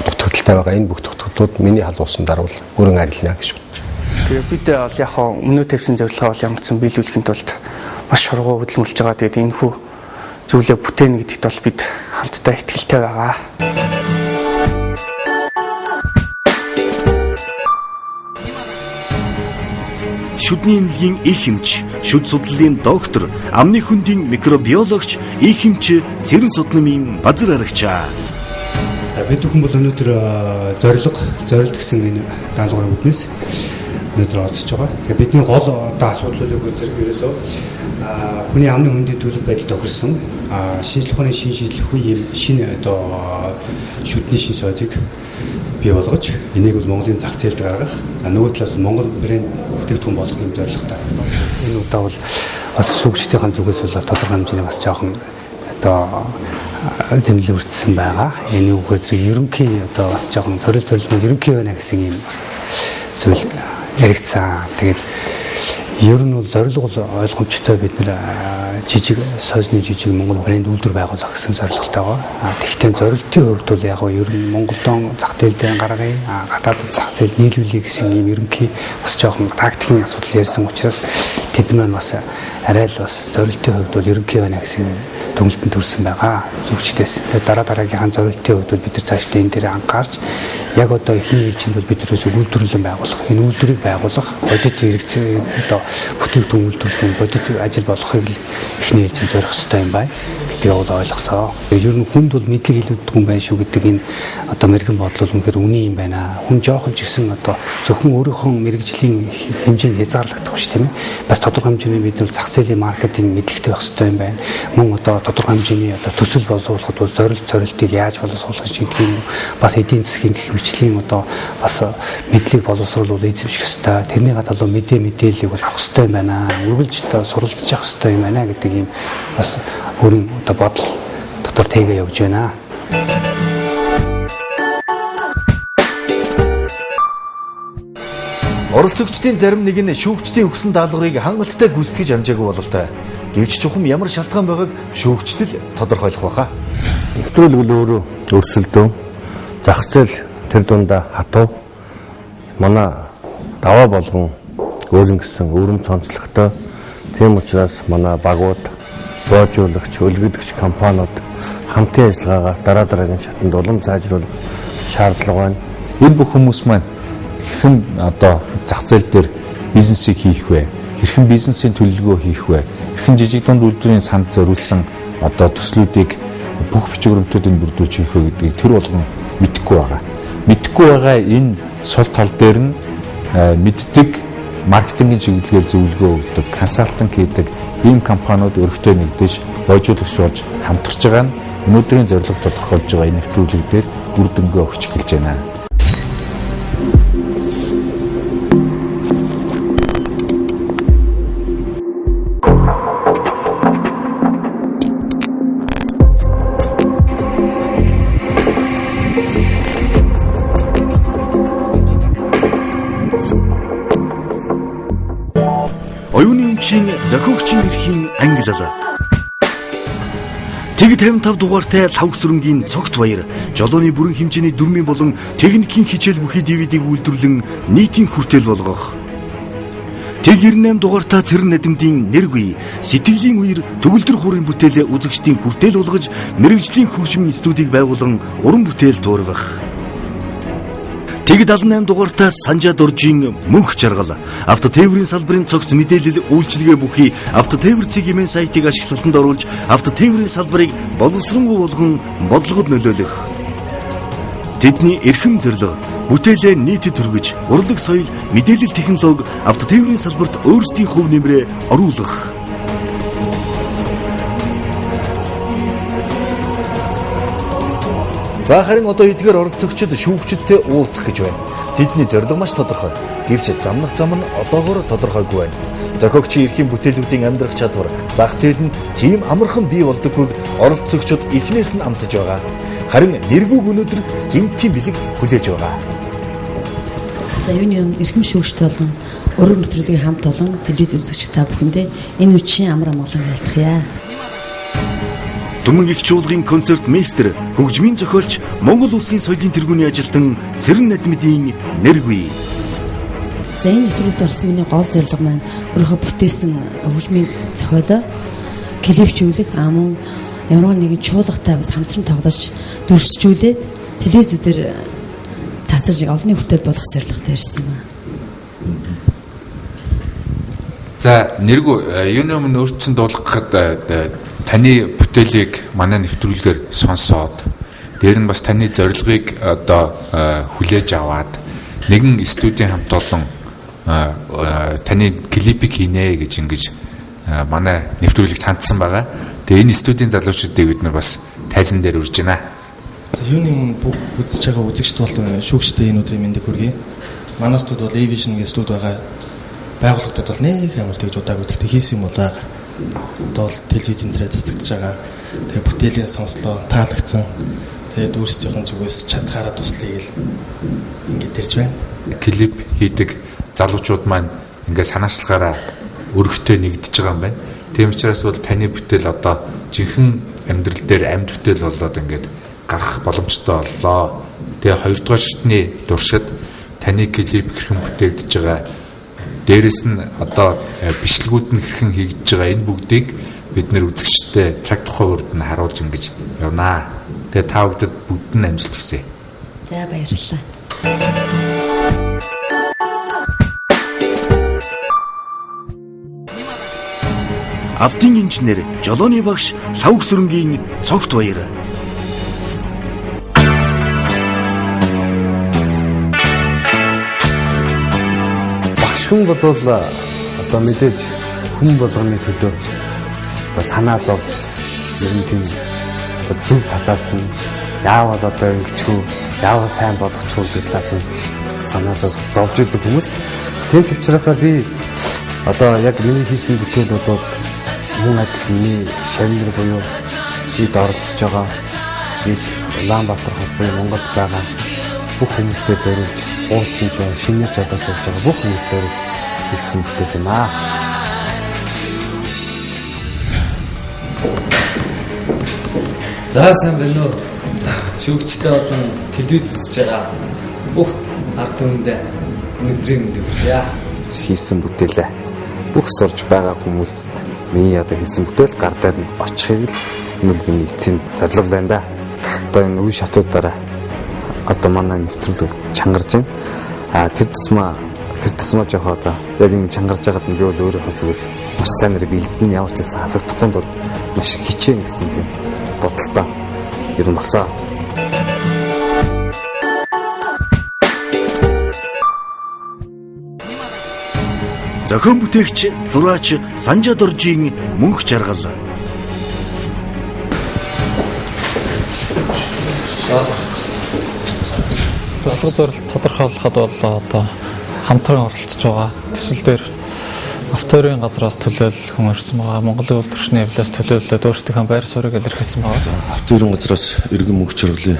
дутагдaltaй байгаа. Энэ бүх дутагдлууд миний халуусан даруул өрн арилна гэж бодож байна. Тэгээ бид бол яг хаа өмнө тавьсан зорилгоо бол ямар ч сан биелүүлэхийн тулд маш шургуу хөдөлмөрлж байгаа. Тэгээд энэ хүү зүйлээ бүтээнэ гэдэгт бол бид хамтдаа итгэлтэй байгаа. Шүдний эмнэлгийн их эмч, шүд судлалын доктор, амны хөндийн микробиологч, их эмч Цэрэн Суднамын Базар Арагчаа. За бид бүхэн бол өнөөдөр зорилт гэсэн энэ даалгаврын үднэс өнөөдөр оролцож байгаа. Тэгээ бидний гол одоо асуудлуудыг үзэрэг ерөөсөө хүний амны хөндийн төлөв байдал тохирсон шинжлэх ухааны шин шийдлэх үе ийм шинэ одоо шүдний шин сойзыг бий болгож энийг бол Монголын зах зээлд гаргах. За нөгөө талаас Монгол брэнд бүтээгдэхүүн болгох юм зорилготой. Энэ удаа бол бас шүүгчдийн зүгээс бол тодорхой хэмжээний бас жоохон одоо зэмлэл өртсөн байгаа. Энэ үгээр ерөнхий одоо бас жоохон төрөл ерөнхий байна гэсэн юм бас зүйл яригдсан. Тэгээд Ер нь бол зорилго бол ойлгомжтой бид нэр жижиг созны жижиг Монгол брэнд үйлдвэр байгуулах гэсэн зорилготой байгаа. Тэгвэл зорилтын хувьд бол яг ер нь Монголдон зах зээл дээр гаргая, гадаадд зах зээл нийлүүлэх гэсэн ийм ерөнхий бас жоохон тактикийн асуудал ярьсан учраас тэд маань бас арай л бас зорилтын хувьд бол ерөнхий байна гэсэн төгөлтөнд төрсэн байгаа. Зөвчтээс дараагийнхаа зорилтын хувьд бид нар цааш энэ дээр анхаарч яг одоо ихний ээлжинд бол бид нэрээс үйлдвэрлэн байгуулах, энэ үйлдвэрийг байгуулах, бодит хэрэгцээ одоо бүтээгдэхүүн үйлдвэрлэн бодит ажил болгохыг л ихний ээлжинд зорих хэрэгтэй юм байна. Гэдгийг бол ойлгосоо. Ер нь хүнд бол мэдлэг илүүддэг юм байна шүү гэдэг энэ одоо мэрэгэн бодол үнэхээр үний юм байна. Хүн жоохон ч гэсэн одоо зөвхөн өөрийнхөө мэрэгжлийн хэмжээнд хязгаарлагдах биш тийм ээ. Бас тодорхой хэмжээний бид нар зах зээлийн маркетинг мэдлэгтэй байх хэрэгтэй юм байна. Мөн одоо тодорхой хэмжээний одоо төсөл боловсруулахад бол зорилтыг яаж боловсруулах шийдэх юм бас эдийн засгийн гэх мэтчлийн одоо бас мэдлэг боловсруулах эзэмших хэрэгтэй. Тэрний гадаа мэдээллийг бол авах хэрэгтэй юм байна. Үргэлж одоо суралцж явах хэрэгтэй юм байна гэдэг ийм бас өөрийн одоо бодол дотор тээгээ явж байна. Оролцогчдын зарим нэг нь шүүгчдийн өгсөн даалгаврыг хангалттай гүйцэтгэж амжаагүй бололтой. Гэвч чухам ямар шалтгаан байгааг шүүгчдэл тодорхойлох баха. Нэвтрүүлэг өөрөө өрсөлдөө зах зээл тэр дундаа хатуу манай даваа болгон өөрийн гэсэн өрөм цонцлогтой. Тийм учраас манай багууд, боожуулагч, өлгөдөгч компаниуд хамтын ажиллагаагаа дараагийн шатанд улам сайжруулах шаардлага байна. Энэ бүх хүмүүс маань хэрхэн одоо зах зээл дээр бизнесийг хийх вэ? Хэрхэн бизнесийн төлөвлөгөө хийх вэ? Хэрхэн жижиг дунд үйлдвэрийн санд зориулсан одоо төслүүдийг бүх бичиг баримтуудыг бүрдүүлж хийх вэ гэдгийг тэр болгон мэдэхгүй байгаа. Мэдэхгүй байгаа энэ сул тал дээр нь мэддэг маркетингийн чиглэлээр зөвлөгөө өгдөг, консалтинг хийдэг ийм компаниуд өргөтэй нэгдэж боожуулагч болж хамтарч байгаа нь өнөөдрийн зорилго тодорхойлж байгаа энэ нэвтрүүлэг дээр үр дүнгээ өгч эхэлж байна. Оюуны өмчийн зохиогчийн эрхийн ангилал. Тэг 55 дугаартай лавг сүрэнгийн цогт баяр, жолооны бүрэн хэмжээний дүрмийн болон техникийн хичээл бүхий DVD-г үйлдвэрлэн нийтийн хүртэл болгох. Тэг 98 дугаартай цэрэн надимдын нэргүй, сэтгэлийн үер төгөлдөр хуурын бүтээлээ үзэгчдийн хүртэл болгож мэрэгжлийн хөгжмийн студийг байгуулан уран бүтээл туурвах. Тэг 78 дугаартай Санжаа Дуржийн мөнх жаргал, автотээврийн салбарын цогц мэдээлэл үйлчилгээ бүхий автотээвэр цэгийн сайтыг ашиглалтанд оруулж автотээврийн салбарыг боловсронгуй болгон бодлогод нөлөөлөх. Тэдний эрхэм зорилго бүтээлээ нийтэд хүргэж, урлаг соёл, мэдээлэл технологи автотээврийн салбарт өөрсдийн хувь нэмрээ оруулах. За харин одоо эдгээр оролцогчид шүүгчдтэй уулзах гэж байна. Тэдний зорилго маш тодорхой. Гэвч замнах зам нь одоогоор тодорхойгүй байна. Зохиогчийн эрхийн бүтээлүүдийн амьдрах чадвар, зах зээл нь тийм амархан бий болдоггүйг оролцогчид эхнээс нь амсаж байгаа. Харин нэргүүг өнөөдөр гинтийн бэлэг хүлээж байгаа. За юуны өмнө эрхэм шүүгчд болон уран нэвтрүүлгийн хамт олон телевиз үзэгч та бүхэндээ энэ үчийн амар амгалан айлтгая. Дүмэн их чуулгын концерт мейстер, хөгжмийн зохиолч, Монгол улсын соёлын тэргүүний ажилтан Цэрэн Надмидийн нэргүй. За энэ нэвтрүүлэлд орсон миний гол зорилго маань өөрийнхөө бүтээсэн хөгжмийн зохиолоо клипчүүлэх, мөн ямар нэгэн чуулгатай бас хамтран тоглож дүрсжүүлээд телевизүүдээр цацаж олонний хүртэл болох зорилготой ирсэн юм аа. За нэргүй юуны өмнө өөрчлөн дуулгахад таны бүтээлийг манай нэвтрүүлгээр сонсоод дээр нь бас таны зорилгыг одоо хүлээж аваад нэгэн студийн хамт олон таны клипийг хийнэ гэж ингэж манай нэвтрүүлэг тандсан байгаа. Тэгээ энэ студийн залуучуудыг бид нар бас тайзан дээр урьж байна. За юуны өмнө бүх үзэж байгаа үзэгчд болон шүүгчдээ энэ өдрийн мэндийг хүргэе. Манай студ бол A-Vision гэх студ байгаа. Байгууллагатад бол нэг амар тэгж удаагүй гэхдээ хийсэн юм бол байгаа. Одоо бол телевизэн дээр цацагдж байгаа. Тэгээ бүтээлийн сонслоо таалагдсан. Тэгээд өөрсдийнх нь зүгээс чадхаараа туслая гэл ингэж ирж байна. Клип хийдэг залуучууд маань ингээд санаачлахаараа өргөтэй нэгдэж байгаа юм байна. Тийм учраас бол таны бүтээл одоо жинхэнэ амьдрал дээр амьд бүтээл болоод ингээд гарах боломжтой боллоо. Тэгээ хоёрдугаар шатны дуршид таны клип хэрхэн бүтээгдэж байгаа, дээрэс нь одоо бичлэгүүд нь хэрхэн хийгдэж байгаа, энэ бүгдийг бид нэр үзэгчтэй цаг тухай үрд нь харуулж ингэж явнаа. Тэгээ та бүдэд бүгд нь амжилт хүсье. За баярлалаа. Автын инженер жолооны багш Лавг Сүрэнгийн цогт баяр. Багш хүн болвол одоо мэдээж хүн болгоны төлөө одоо санаа зовж ер нь тийм зөв талаас нь яавал одоо ингэчгүй, яавал сайн болгочихгүй гэх талаас нь санаа зовж идэг хүмүүс. Тийм учраас би одоо яг миний хийсэн бүтээл бол мөн адил миний шавнар буюу бид оролцож байгаа бид Улаанбаатар хотын Монголд байгаа бүх хүмүүстээ зориулж уучин ч шинээр жолоож явж байгаа бүх хүмүүст зориулж хийсэн бүтээл юм аа. За сайн байна уу? Шүүгчтэй болон телевиз үзэж байгаа бүх ард түмэндээ өнөөдрийн мэндийг хүргье. Хийсэн бүтээлээ бүх сурж байгаа хүмүүст миний одоо хийсэн бүтээл гар дээр нь очихыг л энэ л миний эцсийн зорилго байна да. Одоо энэ үе шатуудаараа одоо манай нэвтрүүлэг чангарж байна. Тэр тусмаа жоох одоо яг ингэ чангарж байгаад нь би бол өөрийнхөө зүгээс маш сайн нэр бэлдэн ямар ч байсан халагдахгүй бол маш хичээн гэсэн тийм бодолтой ер нь басаа. Зохион бүтээгч зураач Санжаа Доржийн мөнх жаргал. Зорилго зорилт тодорхойлоход бол одоо хамтран оролцож байгаа. Төсөл дээр автоорын газраас төлөөлөл хүн ирсэн байгаа. Монголын улс төрчний явлаас төлөөлөлөд өөрсдийнхөө байр суурийг илэрхийлсэн байгаа. Автоорын газраас иргэн мөнх жаргалын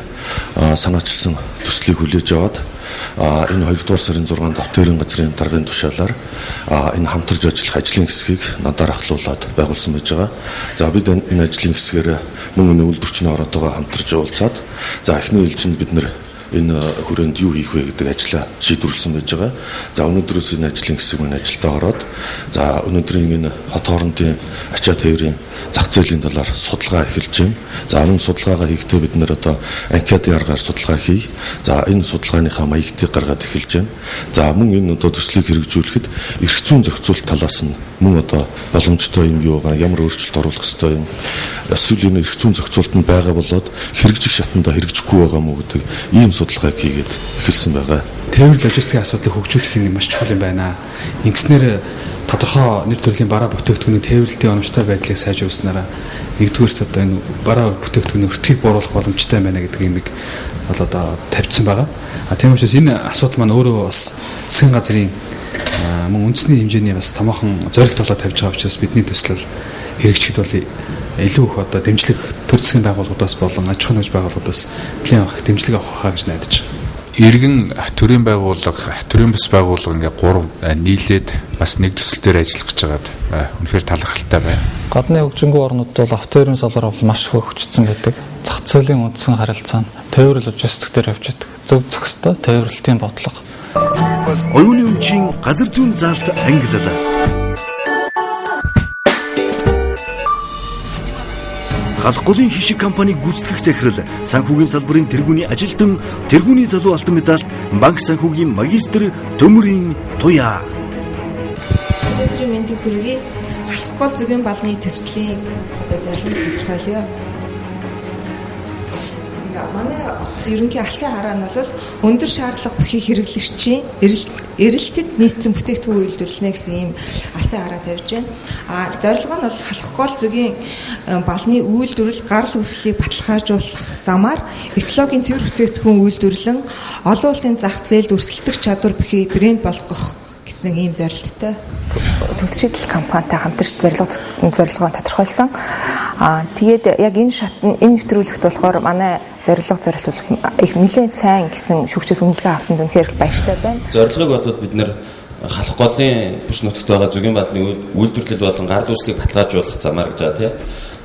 санаачилсан төслийг хүлээж аваад энэ 2 дугаар сарын 6-нд автоорын газрын даргын тушаалаар энэ хамтарч ажиллах ажлын хэсгийг надаар ахлуулад байгуулсан байж байгаа. За бид энэ ажлын хэсгээр мөн үйлдвэрчний ороотойгоо хамтарч уулзаад за эхний ээлжинд бид нэр энэ хүрээнд юу хийх вэ гэдэг ажлаа шийдвэрлсэн байж байгаа. За өнөөдрөөс энэ ажлын хэсэг маань ажилдаа ороод за өнөөдрийн энэ хот хоорондын ачаа тээврийн зах зээлийн талаар судалгаа эхэлж байна. За энэ судалгаагаа хийхдээ бид нэр одоо анкетын аргаар судалгаа хий. За энэ судалгааныхаа маягтыг гаргаад эхэлж байна. За мөн энэ одоо төслийг хэрэгжүүлэхэд эрх зүйн зохицуулалт талаас нь мөн одоо боломжтой юм юу байгаа, ямар өөрчлөлт оруулах ёстой юм. Эсвэл энэ эрх зүйн зохицуулалт нь байгаа болоод хэрэгжих шатндаа хэрэгжихгүй байгаа мó гэдэг ийм судалгааг хийгээд эхэлсэн байгаа. Тээвэр логистикийн асуудлыг хөгжүүлэх нь маш чухал юм байна. Ингэснээр тодорхой нэр төрлийн бараа бүтээгдэхүүний тээвэрлэлтийн оновчтой байдлыг сайжруулснараа нэгдүгээрт одоо энэ бараа бүтээгдэхүүний өртгийг бууруулах боломжтой байна гэдэг юмыг бол одоо тавьчихсан байгаа. Тийм учраас энэ асуудал маань өөрөө бас засгийн газрын мөн үндэсний хэмжээний бас томоохон зорилт болоод тавьж байгаа учраас бидний төсөл хэрэгжихэд бол илүү их одоо дэмжлэг төр засгийн байгууллагуудаас болон аж ахуйн байгууллагуудаас нэлийн авах дэмжлэг авах хаа гэж найдаж байна. Иргэн төрийн байгууллага, төрийн бас байгууллага ингээ 3 нийлээд бас нэг төсөл дээр ажиллах гэж байгаад үнэхээр талархалтай байна. Гадны хөгжингүй орнууд бол автоорын салбар бол маш хөгжсөн байдаг. Зах зээлийн үндсэн харилцаа нь тээвэр логистик дээр явж байдаг. Зөв зохистой тээвэрлэлтийн бодлого. Оюуны өмчийн газар зүйн заалт ангиллалаа. Халахгүй хишиг компаниг гүйцэтгэх захирал санхүүгийн салбарын тэргүүний ажилтан тэргүүний залуу алтан медаль банк санхүүгийн магистр Төмөрийн Туяа. Өнөөдрийн мэндийг хүргэе. Халахгүй зүгийн балны төслийн одоо зорилгыг тодорхойлъё. Манай ерөнхий алсын хараа нь бол өндөр шаардлага бүхий хэрэглэгчийн эрэлтэд нийцсэн бүтээгдэхүүн үйлдвэрлэнэ гэсэн ийм алсын хараа тавьж байна. Зорилго нь бол халахгүй зүгийн балны үйлдвэрлэл гарал үүслийг баталгаажуулах замаар экологийн цэвэр бүтээгдэхүүн үйлдвэрлэн олон улсын зах зээлд өрсөлдөх чадвар бүхий брэнд болгох гэсэн ийм зорилттой. Төлөвшөлт компанитай хамтарч зорилгоо тодорхойлсон. Тэгээд яг энэ нэвтрүүлэгт болохоор манай зорилго их нэлээд сайн гэсэн шүүгчээс үнэлгээ авсан үнэхээр баяртай байна. Зорилгыг бол бид нэр халах голын бүс нутагт байгаа зөгийн балны үйлдвэрлэл болон гар дүслийг баталгаажуулах замаар гэж байгаа тийм.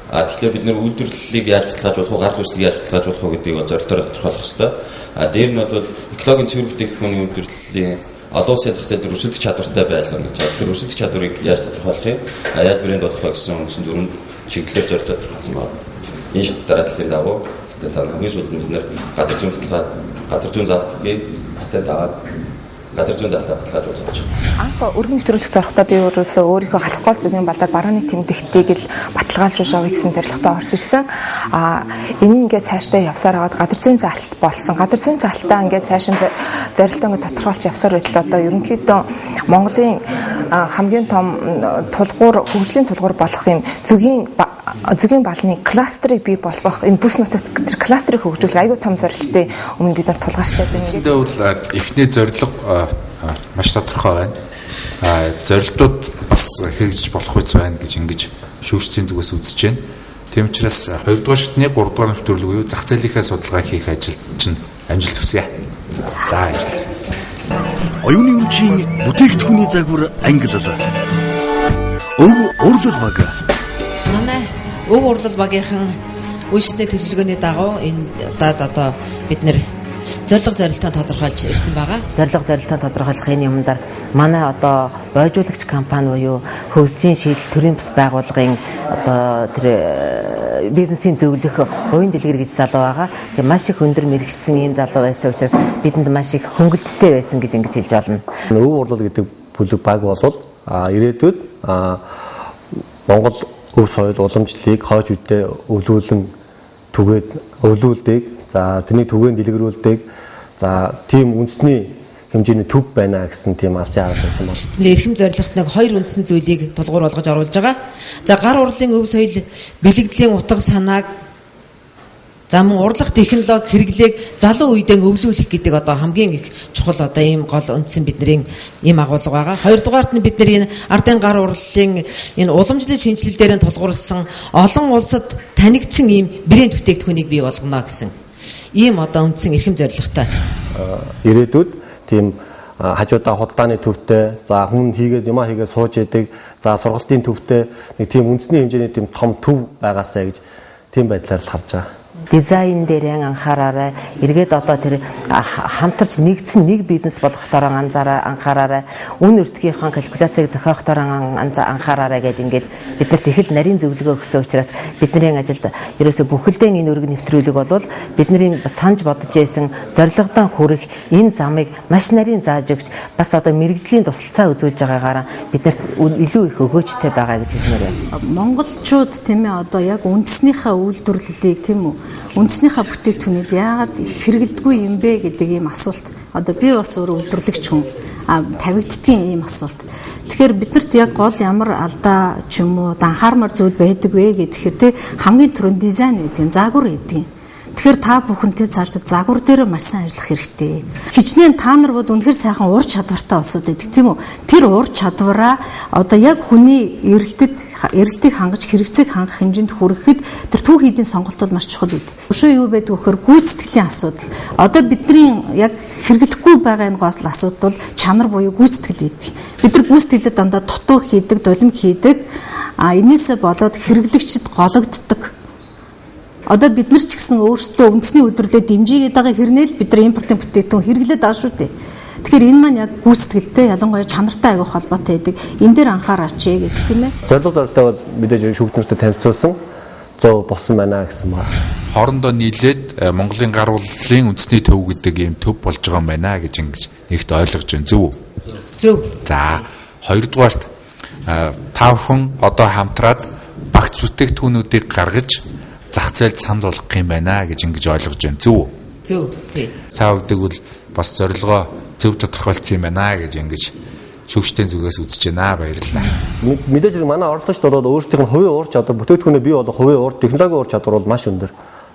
Тэгэхээр бид нэр үйлдвэрлэлийг яаж баталгаажуулах уу, гар дүслийг яаж баталгаажуулах уу гэдгийг бол зорилтоор тодорхойлох хэрэгтэй. Дээр нь бол экологийн цэвэр бүтээгдэхүүний үйлдвэрлэлийн олон улсын зах зээл дээр өрсөлдөх чадвартай байлгана гэж. Тэгэхээр өрсөлдөх чадварыг яаж тодорхойлох юм? Яаж брэнд болох вэ гэсэн үндсэн дөрвөн чиглэлээр зорилттой тодорхойлсон байна. Энэ шат дараадлалын дагуу та хамгийн сүүлд бид нэр газар зүйн залбарыг патент аваад газар зүйн залтаа баталгаажуулж байгаа. Анх өргөн нэвтрүүлэх зорилготой би өөрөөсөө өөрийнхөө халах гол зүйн балдар барууны тэмдэгтийг л баталгаажуулж байгаа гэсэн зорилготой орж ирсэн. Энэ ингээд цаашдаа явсаар аваад газар зүйн залт болсон. Газар зүйн залтаа ингээд цаашаа зорилтоо ингээд тодорхойлж явсаар байтал одоо ерөнхийдөө Монголын хамгийн том хөгжлийн тулгуур болох юм зөгийн балны кластерыг бий болгох энэ бүс нутагт кластерыг хөгжүүлэх аюул том зорилттой өмнө бид нар тулгаарчаад байна. Энд бол эхний зорилго маш тодорхой байна. Зорилтууд бас хэрэгжиж болох үс байна гэж ингэж шүүгчдийн зүгээс үзэж байна. Тийм учраас 2 дугаар шатны 3 дугаар нэвтрүүлэг буюу зах зээлийнхээ судалгааг хийх ажил чинь амжилт хүсье. За баярлалаа. Оюуны өмчийн бүтээгдэхүүний загвар ангиллал. Өв урлал баг. Манай өв урлал багийнхан үйлчлэлийн төлөвлөгөөний дагуу энэ одоо бид нэр зорилтоо тодорхойлж ирсэн байгаа. Зорилтоо тодорхойлох энэ юмдар манай одоо бойжуулагч компани буюу хөгжлийн шийдэл төрийн бас байгууллагын одоо тэр бизнесийн зөвлөх хувийн дэлгэр гэж залуу байгаа. Тэгэхээр маш их өндөр мэрэгчсэн ийм залуу байсан учраас бидэнд маш их хөнгөлөлттэй байсан гэж ингэж хэлж байна. Өв урлал гэдэг бүлэг баг болвол ирээдүйд Монгол өв соёл уламжлалыг хойч үедээ өвлүүлдэг. За тэрнийг түгээн дэлгэрүүлдэг. За тийм үндэсний хэмжээний төв байна гэсэн тийм алсын арга байсан байна. Эрхэм зорилгот нэг 2 үндсэн зүйлийг тулгуур болгож оруулж байгаа. За гар урлалын өв соёл бэлэгдлийн утга санааг мөн урлах технологи хэрэглээг залуу үедээ өвлүүлэх гэдэг одоо хамгийн их чухал одоо ийм гол үндсэн бидний ийм агуулга байгаа. 2 дугаарт нь бид энэ ардын гар урлалын энэ уламжлал шинжилэл дээр тулгуурласан олон улсад танигдсан ийм брэнд бүтээгдэхүүнийг бий болгоно гэсэн ийм одоо үндсэн эрхэм зорилготой. Ирээдүйд тийм хажуудаа худалдааны төвтэй, за хүн хийгээд сууж идэг, за сургалтын төвтэй нэг тийм үндэсний хэмжээний тийм том төв байгаасаа гэж тийм байдлаар л харж байгаа. Дизайн дээр анхаараарай. Эргээд одоо тэр хамтарч нэгдсэн нэг бизнес болгохоор анхаараарай. Үн өртгийнхаа калькуляцийг зохиохоор анхаараарай гэдэг ингээд биднэрт их л нарийн зөвлөгөө өгсөн учраас бидний ажилд ерөөсө бүхэлдээ энэ өргөн нэвтрүүлэг болвол бидний санаж бодож байсан зорилгодоо хүрэх энэ замыг маш нарийн зааж өгч бас одоо мэрэгжлийн тусалцаа үзүүлж байгаагаараа биднэрт илүү их өгөөжтэй байгаа гэж хэлмээр байна. Монголчууд тийм ээ одоо яг үндэснийхээ үйлдвэрлэлийг тийм үү үндэснийхээ бүтээгдэхүүнүүд яагаад хэрэгэлдэггүй юм бэ гэдэг ийм асуулт. Одоо би бас өөрөө үйлдвэрлэгч хүн тавигддгийн ийм асуулт. Тэгэхээр биднэрт яг гол ямар алдаа ч юм уу анхаармар зүйл байдаг вэ гэхээр тэ хамгийн түрүүнд дизайн гэдэг, загвар гэдэг. Тэгэхээр та бүхэнтэй цаашдаа загвар дээр маш сайн ажиллах хэрэгтэй. Хичнээн та нар бол үнэхээр сайхан ур чадвартай улсууд байдаг тийм үү? Тэр ур чадвараа одоо яг хүний эрэлтийг хангаж хэрэгцээг хангах хэмжээнд хүрэхэд тэр түүх хийдийн сонголт бол маш чухал байдаг. Өшөө юу байдаг вөхөр гүйцэтгэлийн асуудал. Одоо бидний яг хэрэглэхгүй байгаа энэ гол асуудал бол чанар буюу гүйцэтгэл байдаг. Бид нар гүйцэтгэлээ дандаа дутуу хийдэг, долимг хийдэг. Энээсээ болоод хэрэглэгчд гологддог. Одоо бид нар ч гэсэн өөрсдөө үндэсний үйлдвэрлэлд дэмжигээд байгаа хэрнээл бид нар импортын бүтээгдэхүүн хэрэглээд байгаа шүү дээ. Тэгэхээр энэ маань яг гүйцэтгэлтэй ялангуяа чанартай аягүй холбоотой байдаг. Энэ дээр анхаараач гэдэг тийм ээ. Зорилготой бол мэдээж шүүгчнэртэй танилцуулсан зөв болсон байна гэсэн ба. Хоорондоо нийлээд Монголын гар урлалын үндэсний төв гэдэг ийм төв болж байгаа юм байна гэж ингэж нэгт ойлгож байна. Зөв үү? Зөв. За 2 дугаарт та бүхэн одоо хамтраад багц бүтээгдэхүүнүүдийг гаргаж зах зээлд санал болгох юм байна гэж ингэж ойлгож байна. Зөв үү? Зөв. Тий. Цаа өгдөг бол бас зорилгоо зөв тодорхойлсон юм байна гэж ингэж шүүгчдийн зүгээс үзэж байна. Баярлалаа. Мэдээж манай оролцогчд бол өөрсдийнх нь хувийн уур чадвар, бүтээгдэхүүнээ бий болох хувийн уур, технологийн уур чадвар бол маш өндөр.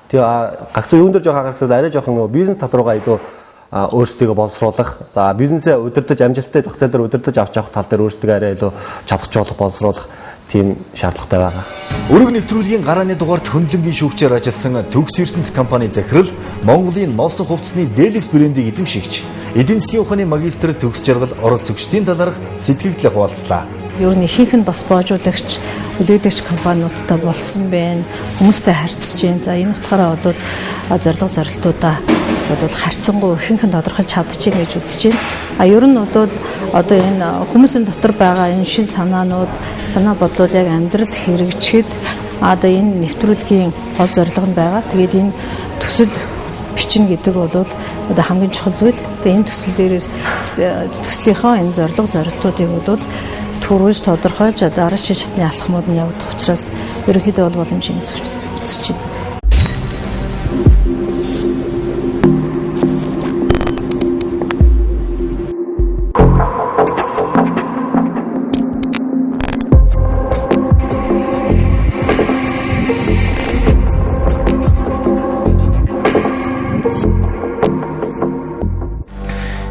Тэгээ гагцуу юун дээр жоох анхаарахад арай жоох бизнес тал руугаа илүү өөрсдийгөө боловсруулах, за бизнесээ удирдах, амжилттай зах зээл дээр удирдах авах тал дээр өөрсдөө арай илүү чадахжуулах, боловсруулах тийм шаардлагатай байгаа. Өргөн нэвтрүүлгийн гарааны дугаарт хөндлөнгийн шүүгчээр ажилласан Төгс ертөнц компани захирал Монголын носон хувцсны Дээлис брендийг эзэмшигч эдийн засгийн ухааны магистр төгс жаргал оролцогчдын талаарх сэтгэгдлээ хуваалцлаа. Ер нь ихэнх нь бас боожуулагч, үлээдэгч компаниудтай болсон байна. Хүмүүстэй харьцаж байна. За энэ утгаараа бол зорилго зорилтуудаа бол харьцангуй ихэнх нь тодорхойлж чадчихна гэж үзэж байна. Ер нь бол одоо энэ хүмүүсийн дотор байгаа энэ шин санаа бодлууд яг амьдралд хэрэгжихэд одоо энэ нэвтрүүлгийн гол зорилго нь байгаа. Тэгээд энэ төсөл бичнэ гэдэг бол одоо хамгийн чухал зүйл. Тэгээд энэ төсөл дээрээс төслийнхөө энэ зорилтуудыг бол түрүүлж тодорхойлж дараагийн шатны алхмууд нь явагдах учраас ерөнхийдөө бол боломжийг үзэж байна.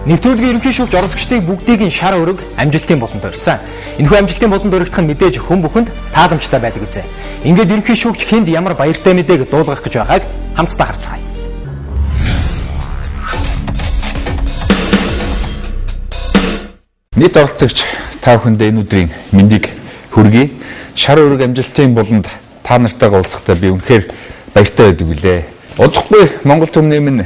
Нэвтрүүлгийн ерөнхий шүүгч оролцогчдыг бүгдийг нь шар өрөг амжилтын болонд өрсөн. Энэхүү амжилтын болонд өргөх нь мэдээж хүн бүхэнд тааламжтай байдаг үзье. Ингээд ерөнхий шүүгч хэнд ямар баяртай мэдээг дуулгах гэж байгааг хамтдаа харцгаая. Нийт оролцогч та бүхэндээ энэ өдрийн мэндийг хүргэе. Шар өрөг амжилтын болонд та нартайгаа уулзахдаа би үнэхээр баяртай байдаг үлээ. Удахгүй Монгол Төв нэмэн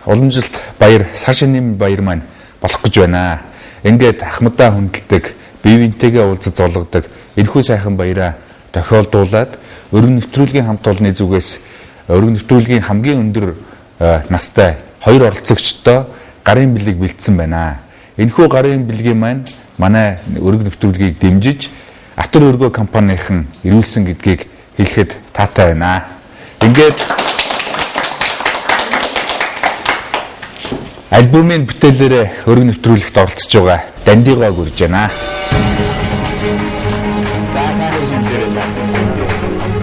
уламжилт баяр, сар шинийн баяр маань болох гэж байна. Ингээд ахмадаа хүндэлдэг, бие биентэйгээ уулзаж золгодог энэхүү сайхан баяраа тохиолдуулаад өргөн нэвтрүүлгийн хамт олонны зүгээс өргөн нэвтрүүлгийн хамгийн өндөр настай 2 оролцогчтой гарын бэлэг бэлдсэн байна. Энэхүү гарын бэлгийн маань манай өргөн нэвтрүүлгийг дэмжиж Атар өргөө компанийн ирүүлсэн гэдгийг хэлэхэд таатай байна. Ингээд альбомын бүтээлээрээ өргөн нэвтрүүлэгт оролцож байгаа Дандигоо гүрж байна. За сайн шинжээрээ байна.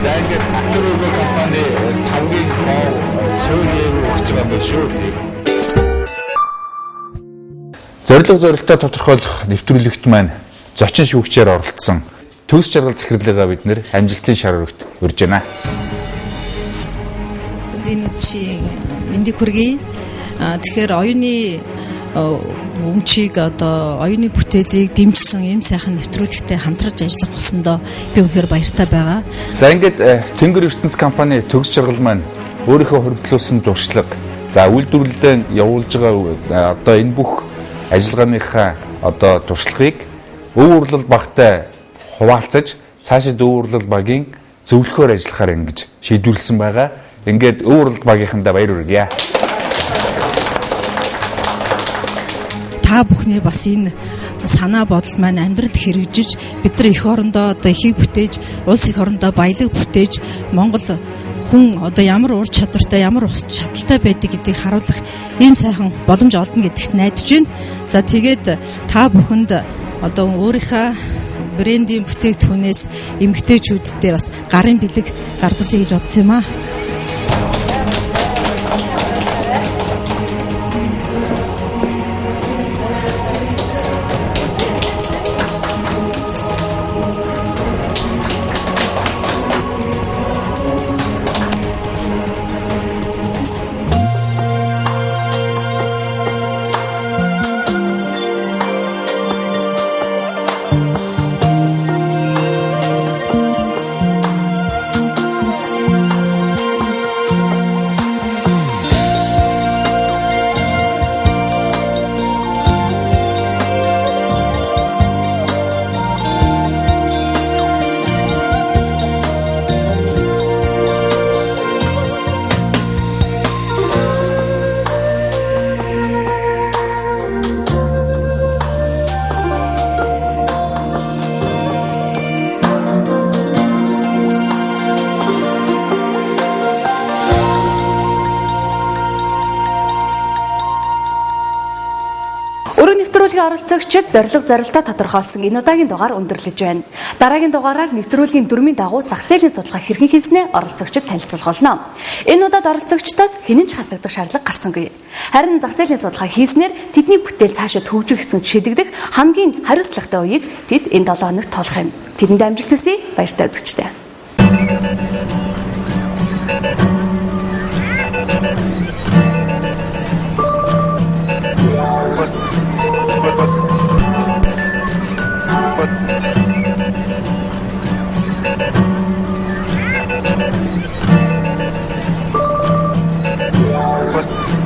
За ингээд Атар өргөө компани хамгийн гол сүүлийн өгч байгаа юм шүү. Зорилттой тодорхойлох нэвтрүүлэгт маань зочин шүүгчээр оролцсон төгс жаргал захирлыгаа бид нэр амжилтын шар өргөт урьж байна. Энэ үчиг мэндийг хүргэе. Тэгэхээр оюуны өмчийг одоо оюуны бүтээлийг дэмжсэн ийм сайхан нэвтрүүлэгтэй хамтарч ажиллах болсондоо би үнэхээр баяртай байгаа. За ингээд Тэнгэр ертөнц компани төгс жаргал маань өөрийнхөө хоригдлуулсан дуршлаг, за үйлдвэрлэлдээ явуулж байгаа одоо энэ бүх ажиллагааныхаа одоо туршлагыг өв урлал багтай хуваалцаж цаашид өв урлал багийн зөвлөхөөр ажиллахаар ингэж шийдвэрлсэн байгаа. Ингээд өв урлал багийнхандаа баяр хүргье. Та бүхний бас энэ санаа бодол маань амьдралд хэрэгжиж бид нар эх орондоо одоо эхийг бүтээж, улс эх орондоо баялаг бүтээж Монгол хүн одоо ямар ур чадвартай, ямар чадaltaй байдаг гэдгийг харуулах ийм сайхан боломж олдно гэдэгт найдаж байна. За тэгээд та бүхэнд одоо өөрийнхөө брендийн бүтээгдэхүүнээс эмгтээчүүдтэй бас гарын бэлэг гардуулъя гэж бодсон юм аа. Оролцогчид зорилтоо тодорхойлсон энэ удаагийн дугаар өндөрлөж байна. Дараагийн дугаараар нэвтрүүлгийн дүрмийн дагуу зах зээлийн судалгаа хэрхэн хийснээ оролцогчид танилцуулах болно. Энэ удаад оролцогчдоос хинэн ч хасагдах шаардлага гарсангүй. Харин зах зээлийн судалгаа хийснээр тэдний бүтээл цаашаа төвжих гэсэн шийдэгдэх хамгийн хариуцлагатай үеийг тэд энэ 7 хоногт тоолох юм. Тэдэнд амжилт хүсье. Баяртай үзэгчдээ. But